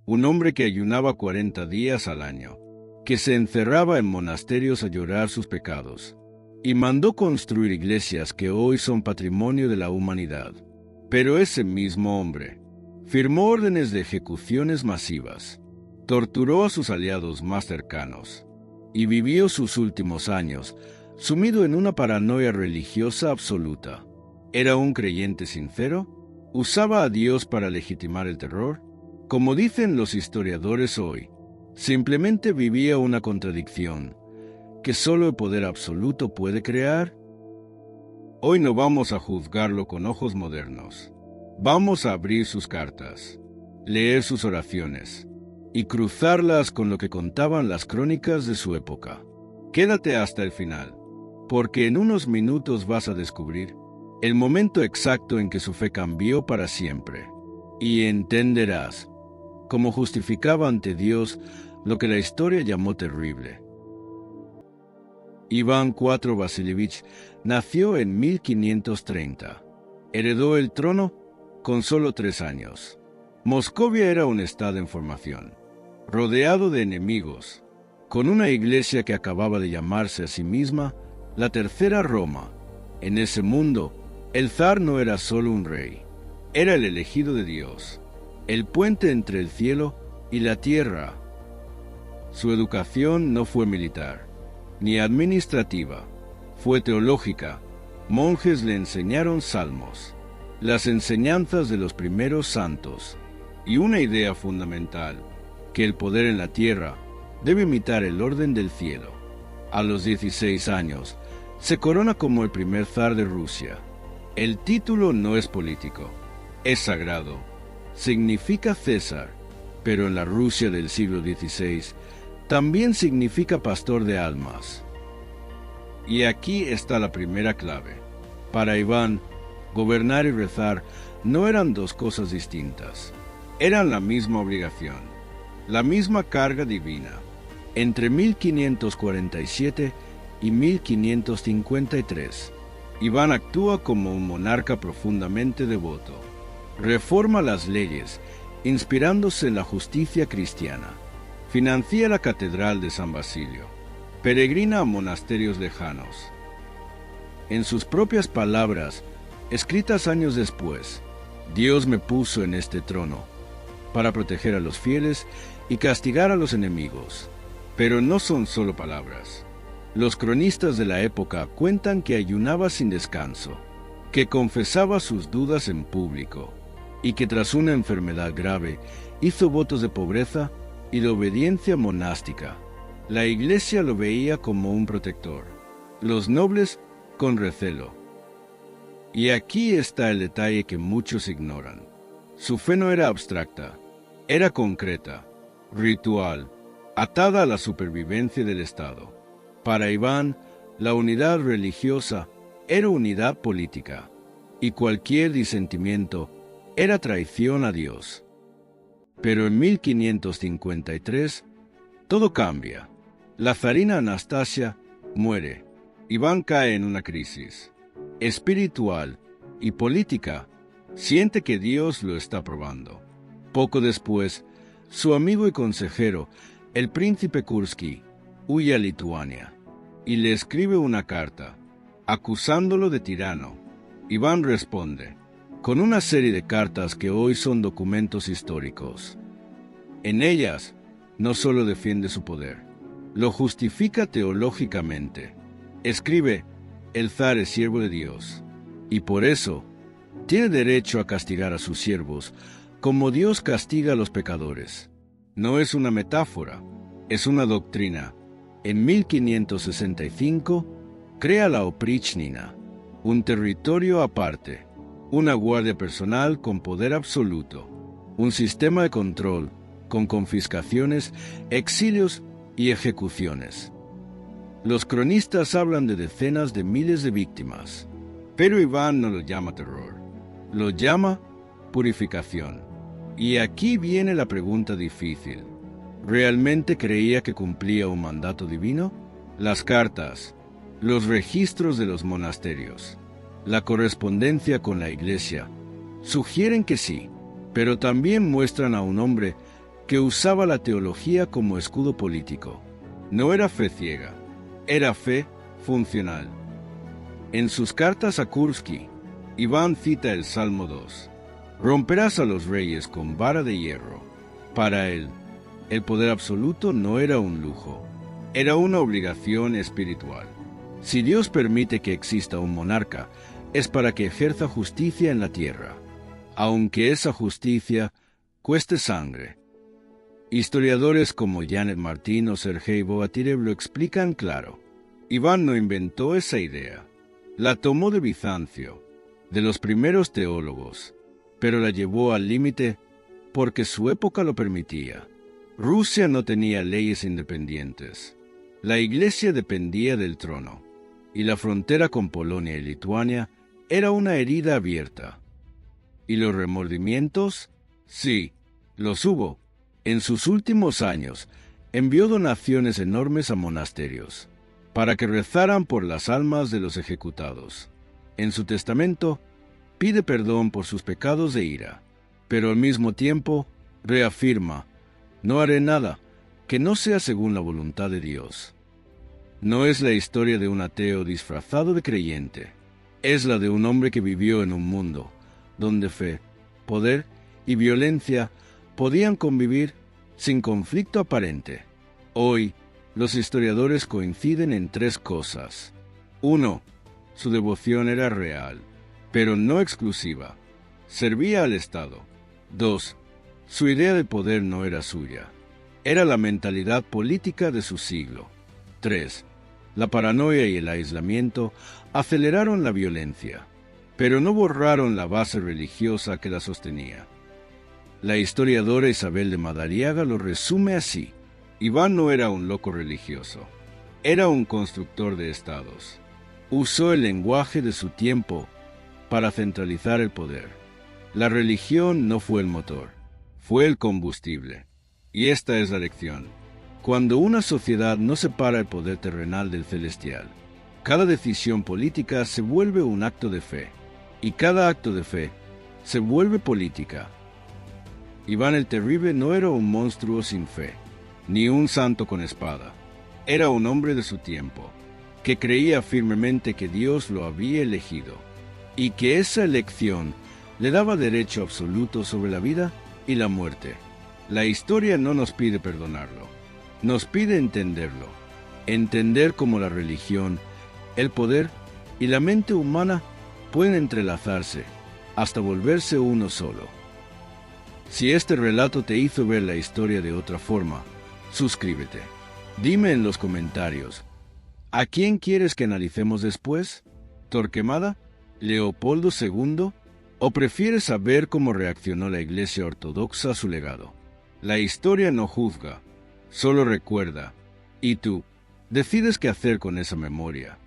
un hombre que ayunaba 40 días al año, que se encerraba en monasterios a llorar sus pecados, y mandó construir iglesias que hoy son patrimonio de la humanidad. Pero ese mismo hombre firmó órdenes de ejecuciones masivas, torturó a sus aliados más cercanos, y vivió sus últimos años sumido en una paranoia religiosa absoluta. ¿Era un creyente sincero? ¿Usaba a Dios para legitimar el terror? Como dicen los historiadores hoy, simplemente vivía una contradicción que solo el poder absoluto puede crear. Hoy no vamos a juzgarlo con ojos modernos. Vamos a abrir sus cartas, leer sus oraciones y cruzarlas con lo que contaban las crónicas de su época. Quédate hasta el final, porque en unos minutos vas a descubrir el momento exacto en que su fe cambió para siempre, y entenderás cómo justificaba ante Dios lo que la historia llamó terrible. Iván IV Vasilievich nació en 1530. Heredó el trono con solo 3 años. Moscovia era un estado en formación, rodeado de enemigos, con una iglesia que acababa de llamarse a sí misma la Tercera Roma. En ese mundo, el zar no era solo un rey, era el elegido de Dios, el puente entre el cielo y la tierra. Su educación no fue militar, ni administrativa, fue teológica. Monjes le enseñaron salmos, las enseñanzas de los primeros santos, y una idea fundamental, que el poder en la tierra debe imitar el orden del cielo. A los 16 años, se corona como el primer zar de Rusia. El título no es político, es sagrado. Significa César, pero en la Rusia del siglo XVI también significa pastor de almas. Y aquí está la primera clave. Para Iván, gobernar y rezar no eran dos cosas distintas. Eran la misma obligación, la misma carga divina. Entre 1547 y 1553, Iván actúa como un monarca profundamente devoto. Reforma las leyes, inspirándose en la justicia cristiana. Financia la Catedral de San Basilio. Peregrina a monasterios lejanos. En sus propias palabras, escritas años después, Dios me puso en este trono para proteger a los fieles y castigar a los enemigos. Pero no son solo palabras. Los cronistas de la época cuentan que ayunaba sin descanso, que confesaba sus dudas en público, y que tras una enfermedad grave hizo votos de pobreza y de obediencia monástica. La iglesia lo veía como un protector, los nobles con recelo. Y aquí está el detalle que muchos ignoran. Su fe no era abstracta, era concreta, ritual, atada a la supervivencia del Estado. Para Iván, la unidad religiosa era unidad política, y cualquier disentimiento era traición a Dios. Pero en 1553, todo cambia. La zarina Anastasia muere. Iván cae en una crisis espiritual y política. Siente que Dios lo está probando. Poco después, su amigo y consejero, el príncipe Kursky, huye a Lituania y le escribe una carta, acusándolo de tirano. Iván responde con una serie de cartas que hoy son documentos históricos. En ellas, no solo defiende su poder, lo justifica teológicamente. Escribe, el zar es siervo de Dios, y por eso tiene derecho a castigar a sus siervos como Dios castiga a los pecadores. No es una metáfora, es una doctrina. En 1565, crea la Oprichnina, un territorio aparte, una guardia personal con poder absoluto, un sistema de control con confiscaciones, exilios y ejecuciones. Los cronistas hablan de decenas de miles de víctimas, pero Iván no lo llama terror, lo llama purificación. Y aquí viene la pregunta difícil. ¿Realmente creía que cumplía un mandato divino? Las cartas, los registros de los monasterios, la correspondencia con la iglesia, sugieren que sí, pero también muestran a un hombre que usaba la teología como escudo político. No era fe ciega, era fe funcional. En sus cartas a Kursky, Iván cita el Salmo 2. Romperás a los reyes con vara de hierro. Para él, el poder absoluto no era un lujo, era una obligación espiritual. Si Dios permite que exista un monarca, es para que ejerza justicia en la tierra, aunque esa justicia cueste sangre. Historiadores como Janet Martín o Sergei Bogatyrev lo explican claro. Iván no inventó esa idea. La tomó de Bizancio, de los primeros teólogos, pero la llevó al límite porque su época lo permitía. Rusia no tenía leyes independientes. La Iglesia dependía del trono, y la frontera con Polonia y Lituania era una herida abierta. ¿Y los remordimientos? Sí, los hubo. En sus últimos años, envió donaciones enormes a monasterios, para que rezaran por las almas de los ejecutados. En su testamento, pide perdón por sus pecados de ira, pero al mismo tiempo reafirma: no haré nada que no sea según la voluntad de Dios. No es la historia de un ateo disfrazado de creyente, es la de un hombre que vivió en un mundo donde fe, poder y violencia podían convivir sin conflicto aparente. Hoy, los historiadores coinciden en 3 cosas. 1. Su devoción era real, pero no exclusiva. Servía al Estado. 2. Su idea de poder no era suya. Era la mentalidad política de su siglo. 3. La paranoia y el aislamiento aceleraron la violencia, pero no borraron la base religiosa que la sostenía. La historiadora Isabel de Madariaga lo resume así: Iván no era un loco religioso, era un constructor de estados. Usó el lenguaje de su tiempo para centralizar el poder. La religión no fue el motor, fue el combustible. Y esta es la lección. Cuando una sociedad no separa el poder terrenal del celestial, cada decisión política se vuelve un acto de fe, y cada acto de fe se vuelve política. Iván el Terrible no era un monstruo sin fe, ni un santo con espada. Era un hombre de su tiempo, que creía firmemente que Dios lo había elegido, y que esa elección le daba derecho absoluto sobre la vida y la muerte. La historia no nos pide perdonarlo, nos pide entenderlo, entender cómo la religión, el poder y la mente humana pueden entrelazarse hasta volverse uno solo. Si este relato te hizo ver la historia de otra forma, suscríbete. Dime en los comentarios, ¿a quién quieres que analicemos después? ¿Torquemada? ¿Leopoldo II? ¿O prefieres saber cómo reaccionó la Iglesia Ortodoxa a su legado? La historia no juzga, solo recuerda. Y tú, decides qué hacer con esa memoria.